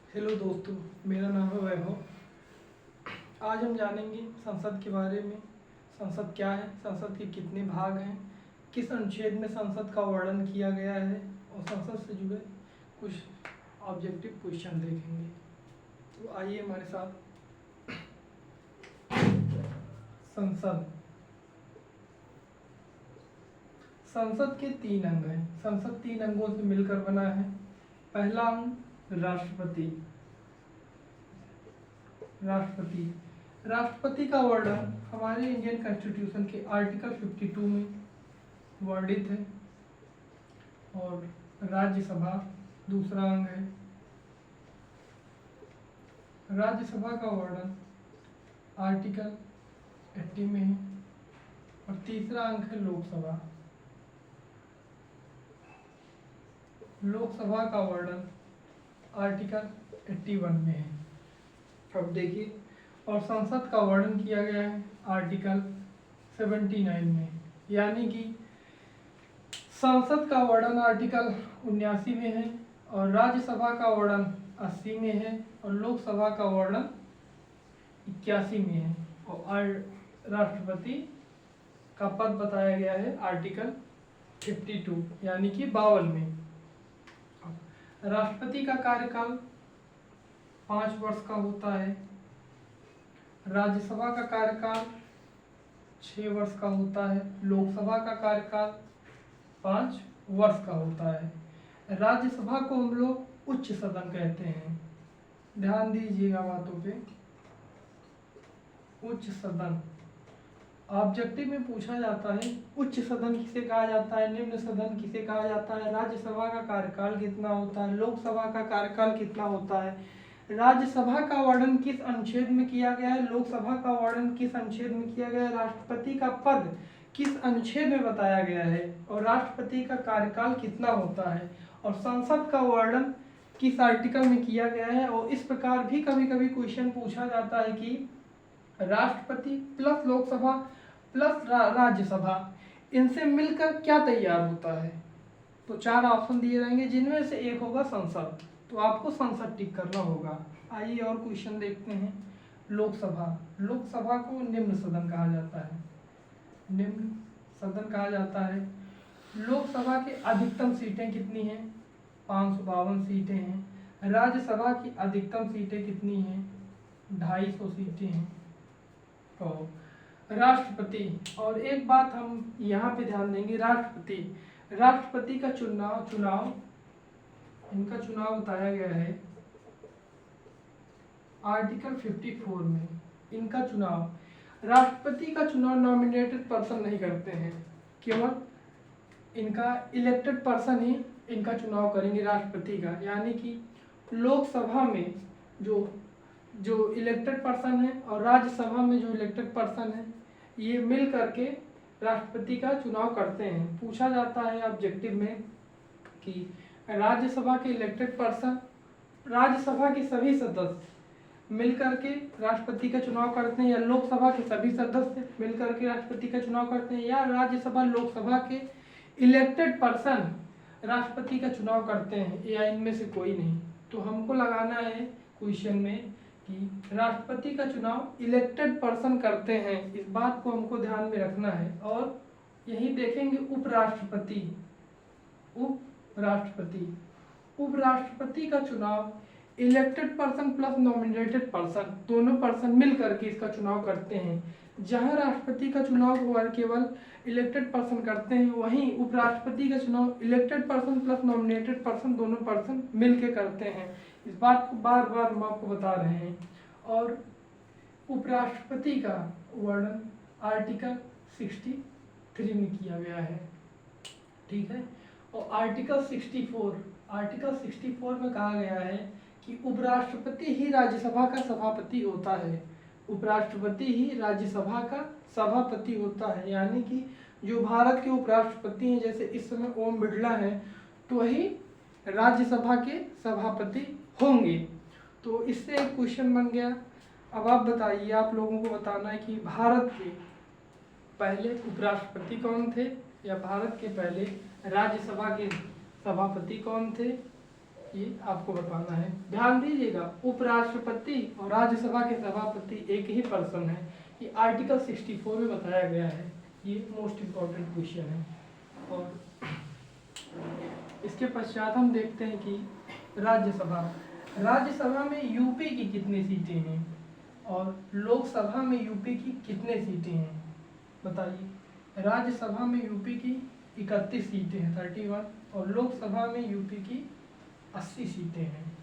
Hello दोस्तों, मेरा नाम है वैभव। आज हम जानेंगे संसद के बारे में। संसद क्या है, संसद के कितने भाग हैं, किस अनुच्छेद में संसद का वर्णन किया गया है और संसद से जुड़े कुछ ऑब्जेक्टिव क्वेश्चन देखेंगे। तो आइए हमारे साथ। संसद संसद के 3 अंग हैं। संसद 3 अंगों से मिलकर बना है। पहला अंग राष्ट्रपति। राष्ट्रपति का वर्णन हमारे इंडियन कॉन्स्टिट्यूशन के आर्टिकल 52 में वर्णित है। और राज्यसभा दूसरा अंग है। राज्यसभा का वर्णन आर्टिकल 80 में है। और तीसरा अंग है लोकसभा। लोकसभा का वर्णन आर्टिकल 81 में है। अब देखिए, और संसद का वर्णन किया गया है आर्टिकल 79 में, यानी कि संसद का वर्णन आर्टिकल 79 में है और राज्यसभा का वर्णन 80 में है और लोकसभा का वर्णन 81 में है। और राष्ट्रपति का पद बताया गया है आर्टिकल 52 यानी कि 52 में। राष्ट्रपति का कार्यकाल 5 वर्ष का होता है। राज्यसभा का कार्यकाल 6 वर्ष का होता है। लोकसभा का कार्यकाल 5 वर्ष का होता है। राज्यसभा को हम लोग उच्च सदन कहते हैं। ध्यान दीजिएगा बातों पे। उच्च सदन ऑब्जेक्टिव में पूछा जाता है, उच्च सदन किसे कहा जाता है, निम्न सदन किसे कहा जाता है, राज्यसभा का कार्यकाल कितना होता है, लोकसभा का कार्यकाल कितना होता है, राज्यसभा का वर्णन किस अनुच्छेद में किया गया है, लोकसभा का वर्णन किस अनुच्छेद में किया गया है, राष्ट्रपति का पद किस अनुच्छेद में बताया गया है और राष्ट्रपति का कार्यकाल कितना होता है और संसद का वर्णन किस आर्टिकल में किया गया है। और इस प्रकार भी कभी कभी क्वेश्चन पूछा जाता है कि राष्ट्रपति प्लस लोकसभा प्लस राज्यसभा, इनसे मिलकर क्या तैयार होता है। तो 4 ऑप्शन दिए जाएंगे जिनमें से एक होगा संसद। तो आपको संसद टिक करना होगा। आइए और क्वेश्चन देखते हैं। लोकसभा को निम्न सदन कहा जाता है। निम्न सदन कहा जाता है। लोकसभा की अधिकतम सीटें कितनी हैं? 552 सीटें हैं। राज्यसभा की अधिकतम सीटें कितनी हैं? 250 सीटें हैं। तो राष्ट्रपति, और एक बात हम यहाँ पे ध्यान देंगे, राष्ट्रपति का चुनाव इनका चुनाव बताया गया है आर्टिकल 54 में। इनका चुनाव, राष्ट्रपति का चुनाव नॉमिनेटेड पर्सन नहीं करते हैं, केवल इनका इलेक्टेड पर्सन ही इनका चुनाव करेंगे राष्ट्रपति का। यानी कि लोकसभा में जो इलेक्टेड पर्सन है और राज्यसभा में जो इलेक्टेड पर्सन है, ये मिल करके राष्ट्रपति का चुनाव करते हैं। पूछा जाता है ऑब्जेक्टिव में कि राज्यसभा के इलेक्टेड पर्सन, राज्यसभा के सभी सदस्य मिल करके राष्ट्रपति का चुनाव करते हैं, या लोकसभा के सभी सदस्य मिल करके राष्ट्रपति का चुनाव करते हैं, या राज्यसभा लोकसभा के इलेक्टेड पर्सन राष्ट्रपति का चुनाव करते हैं, या इनमें से कोई नहीं। तो हमको लगाना है क्वेश्चन में कि राष्ट्रपति का चुनाव इलेक्टेड पर्सन करते हैं, इस बात को हमको ध्यान में रखना है। और यही देखेंगे उपराष्ट्रपति का चुनाव elected person plus nominated person, दोनों पर्सन मिल करके इसका चुनाव करते हैं। जहां राष्ट्रपति का चुनाव केवल इलेक्टेड पर्सन करते हैं, वहीं उपराष्ट्रपति का चुनाव elected person plus nominated person, दोनों पर्सन मिल के करते हैं। इस बात को बार बार हम आपको बता रहे हैं। और उपराष्ट्रपति का वर्णन आर्टिकल 63 में किया गया है। ठीक है। और आर्टिकल 64 में कहा गया है कि उपराष्ट्रपति ही राज्यसभा का सभापति होता है। उपराष्ट्रपति ही राज्यसभा का सभापति होता है। यानी कि जो भारत के उपराष्ट्रपति हैं, जैसे इस समय ओम बिरला है, तो वही राज्यसभा के सभापति होंगे। तो इससे एक क्वेश्चन बन गया। अब आप बताइए, आप लोगों को बताना है कि भारत के पहले उपराष्ट्रपति कौन थे, या भारत के पहले राज्यसभा के सभापति कौन थे। ये आपको बताना है। ध्यान दीजिएगा, उपराष्ट्रपति और राज्यसभा के सभापति एक ही पर्सन है। ये आर्टिकल 64 में बताया गया है। ये मोस्ट इम्पोर्टेंट क्वेश्चन है। और इसके पश्चात हम देखते हैं कि राज्यसभा में यूपी की कितनी सीटें हैं और लोकसभा में यूपी की कितने सीटें हैं, बताइए। राज्यसभा में यूपी की 31 सीटें हैं, 31, और लोकसभा में यूपी की 80 सीटें हैं।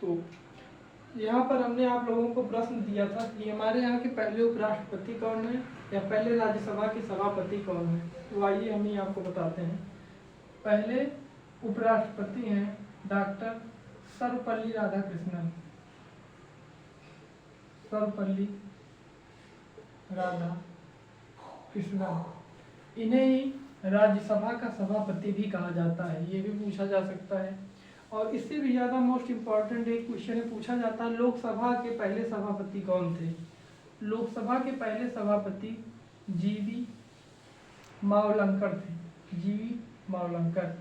तो यहाँ पर हमने आप लोगों को प्रश्न दिया था कि हमारे यहाँ के पहले उपराष्ट्रपति कौन है या पहले राज्यसभा के सभापति कौन है। तो आइए हम ही आपको बताते हैं। पहले उपराष्ट्रपति हैं डॉक्टर सर्वपल्ली राधाकृष्णन। सर्वपल्ली राधाकृष्णन, इन्हें ही राज्यसभा का सभापति भी कहा जाता है। ये भी पूछा जा सकता है। और इससे भी ज़्यादा मोस्ट इम्पॉर्टेंट एक क्वेश्चन पूछा जाता है, लोकसभा के पहले सभापति कौन थे। लोकसभा के पहले सभापति जीवी मावलंकर थे। जीवी मावलंकर,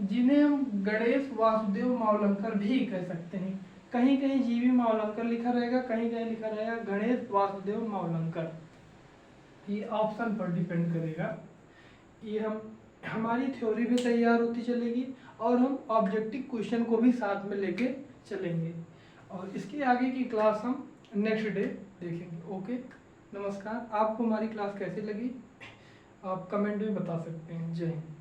जिन्हें हम गणेश वासुदेव मावलंकर भी कह सकते हैं। कहीं कहीं जीवी मावलंकर लिखा रहेगा, कहीं कहीं लिखा रहेगा गणेश वासुदेव मावलंकर। ये ऑप्शन पर डिपेंड करेगा। ये हमारी थ्योरी भी तैयार होती चलेगी और हम ऑब्जेक्टिव क्वेश्चन को भी साथ में लेके चलेंगे। और इसके आगे की क्लास हम नेक्स्ट डे देखेंगे। ओके, नमस्कार। आपको हमारी क्लास कैसी लगी आप कमेंट में बता सकते हैं। जय हिंद।